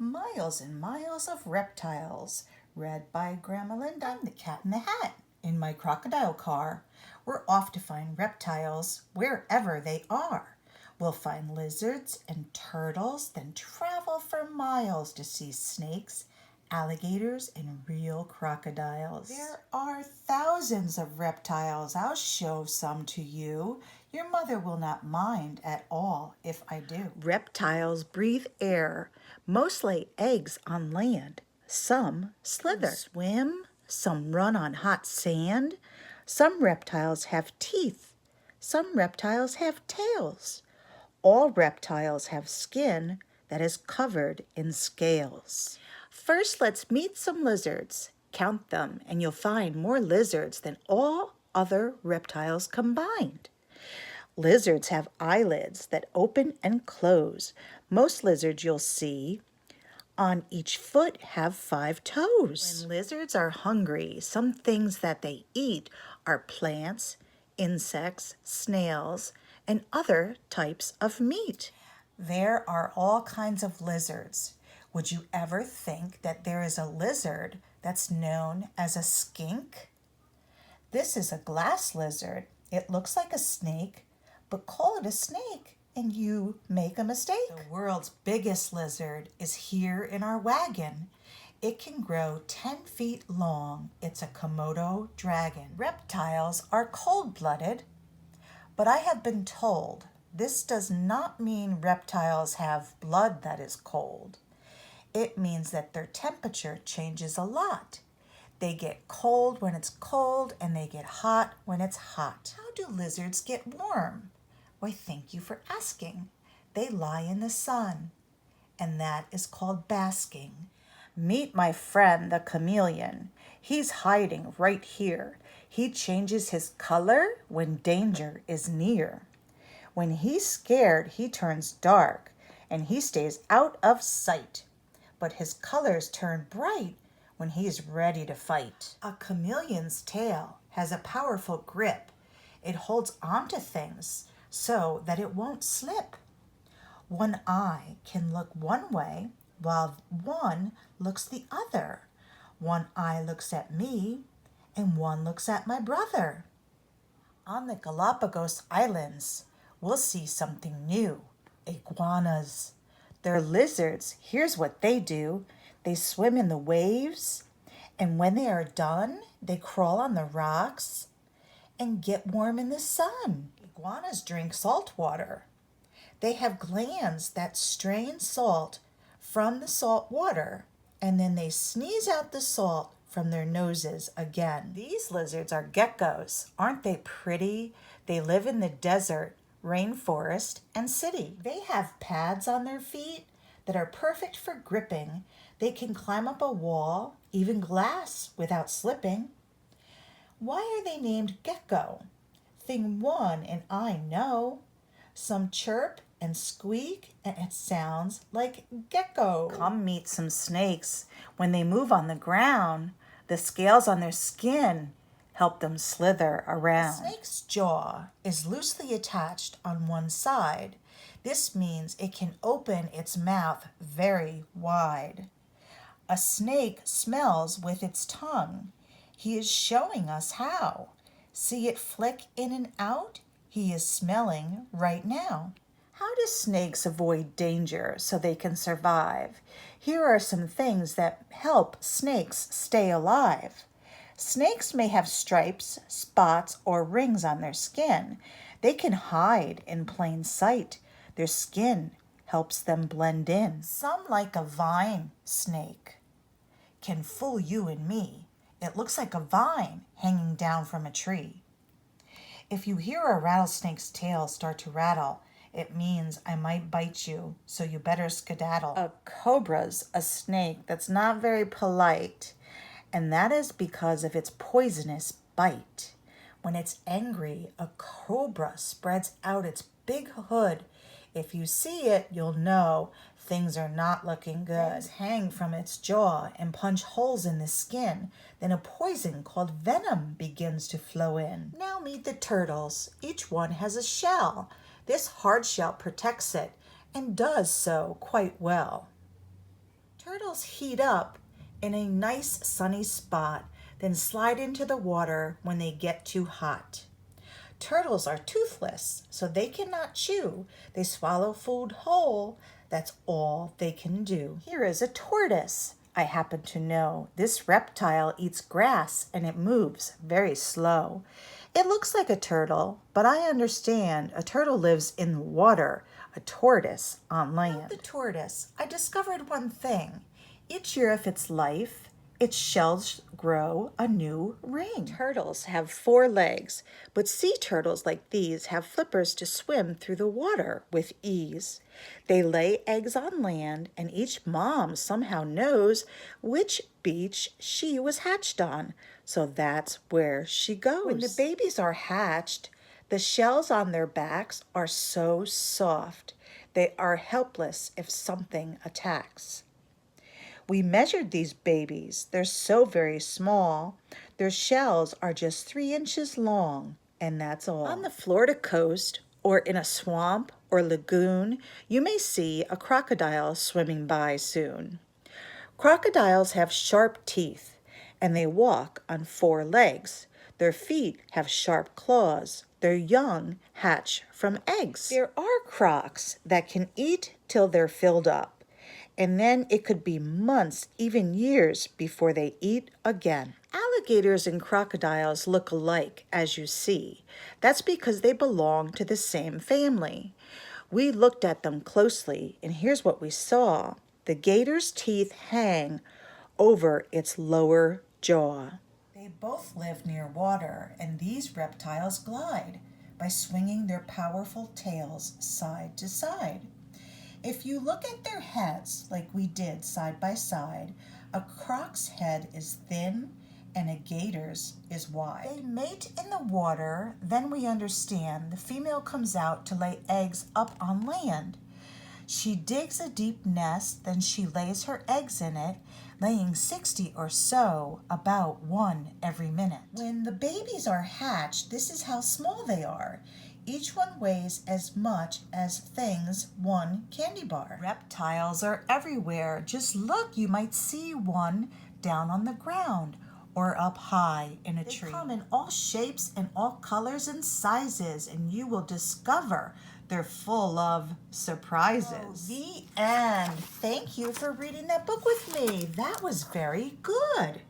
Miles and Miles of Reptiles, read by Grandma Linda. I'm the Cat in the Hat. In my crocodile car, we're off to find reptiles wherever they are. We'll find lizards and turtles, then travel for miles to see snakes, alligators, and real crocodiles. There are thousands of reptiles. I'll show some to you. Your mother will not mind at all if I do. Reptiles breathe air. Most lay eggs on land. Some slither, swim, some run on hot sand. Some reptiles have teeth. Some reptiles have tails. All reptiles have skin that is covered in scales. First, let's meet some lizards. Count them, and you'll find more lizards than all other reptiles combined. Lizards have eyelids that open and close. Most lizards you'll see on each foot have 5 toes. When lizards are hungry, some things that they eat are plants, insects, snails, and other types of meat. There are all kinds of lizards. Would you ever think that there is a lizard that's known as a skink? This is a glass lizard. It looks like a snake, but call it a snake and you make a mistake. The world's biggest lizard is here in our wagon. It can grow 10 feet long. It's a Komodo dragon. Reptiles are cold-blooded, but I have been told this does not mean reptiles have blood that is cold. It means that their temperature changes a lot. They get cold when it's cold and they get hot when it's hot. How do lizards get warm? Why, thank you for asking. They lie in the sun, and that is called basking. Meet my friend, the chameleon. He's hiding right here. He changes his color when danger is near. When he's scared, he turns dark, and he stays out of sight. But his colors turn bright when he's ready to fight. A chameleon's tail has a powerful grip. It holds onto things so that it won't slip. One eye can look one way while one looks the other. One eye looks at me and one looks at my brother. On the Galapagos Islands, we'll see something new. Iguanas. They're lizards. Here's what they do. They swim in the waves, and when they are done, they crawl on the rocks and get warm in the sun. Iguanas drink salt water. They have glands that strain salt from the salt water, and then they sneeze out the salt from their noses again. These lizards are geckos. Aren't they pretty? They live in the desert, rainforest, and city. They have pads on their feet that are perfect for gripping. They can climb up a wall, even glass, without slipping. Why are they named gecko? Thing one and I know. Some chirp and squeak, and it sounds like gecko. Come meet some snakes. When they move on the ground, the scales on their skin help them slither around. A snake's jaw is loosely attached on one side. This means it can open its mouth very wide. A snake smells with its tongue. He is showing us how. See it flick in and out? He is smelling right now. How do snakes avoid danger so they can survive? Here are some things that help snakes stay alive. Snakes may have stripes, spots, or rings on their skin. They can hide in plain sight. Their skin helps them blend in. Some, like a vine snake, can fool you and me. It looks like a vine hanging down from a tree. If you hear a rattlesnake's tail start to rattle, it means I might bite you, so you better skedaddle. A cobra's a snake that's not very polite, and that is because of its poisonous bite. When it's angry, a cobra spreads out its big hood. If you see it, you'll know things are not looking good. Things hang from its jaw and punch holes in the skin. Then a poison called venom begins to flow in. Now meet the turtles. Each one has a shell. This hard shell protects it and does so quite well. Turtles heat up in a nice sunny spot, then slide into the water when they get too hot. Turtles are toothless, so they cannot chew. They swallow food whole. That's all they can do. Here is a tortoise. I happen to know this reptile eats grass and it moves very slow. It looks like a turtle, but I understand a turtle lives in the water, a tortoise on land. About the tortoise, I discovered one thing. Each year of its life, its shells grow a new ring. Turtles have 4 legs, but sea turtles like these have flippers to swim through the water with ease. They lay eggs on land, and each mom somehow knows which beach she was hatched on, so that's where she goes. When the babies are hatched, the shells on their backs are so soft. They are helpless if something attacks. We measured these babies. They're so very small. Their shells are just 3 inches long, and that's all. On the Florida coast, or in a swamp or lagoon, you may see a crocodile swimming by soon. Crocodiles have sharp teeth, and they walk on 4 legs. Their feet have sharp claws. Their young hatch from eggs. There are crocs that can eat till they're filled up. And then it could be months, even years, before they eat again. Alligators and crocodiles look alike, as you see. That's because they belong to the same family. We looked at them closely, and here's what we saw. The gator's teeth hang over its lower jaw. They both live near water, and these reptiles glide by swinging their powerful tails side to side. If you look at their heads like we did side by side, a croc's head is thin and a gator's is wide. They mate in the water, then we understand the female comes out to lay eggs up on land. She digs a deep nest, then she lays her eggs in it, laying 60 or so, about 1 every minute. When the babies are hatched, this is how small they are. Each one weighs as much as things 1 candy bar. Reptiles are everywhere. Just look, you might see one down on the ground or up high in a tree. They come in all shapes and all colors and sizes, and you will discover they're full of surprises. The end. Thank you for reading that book with me. That was very good.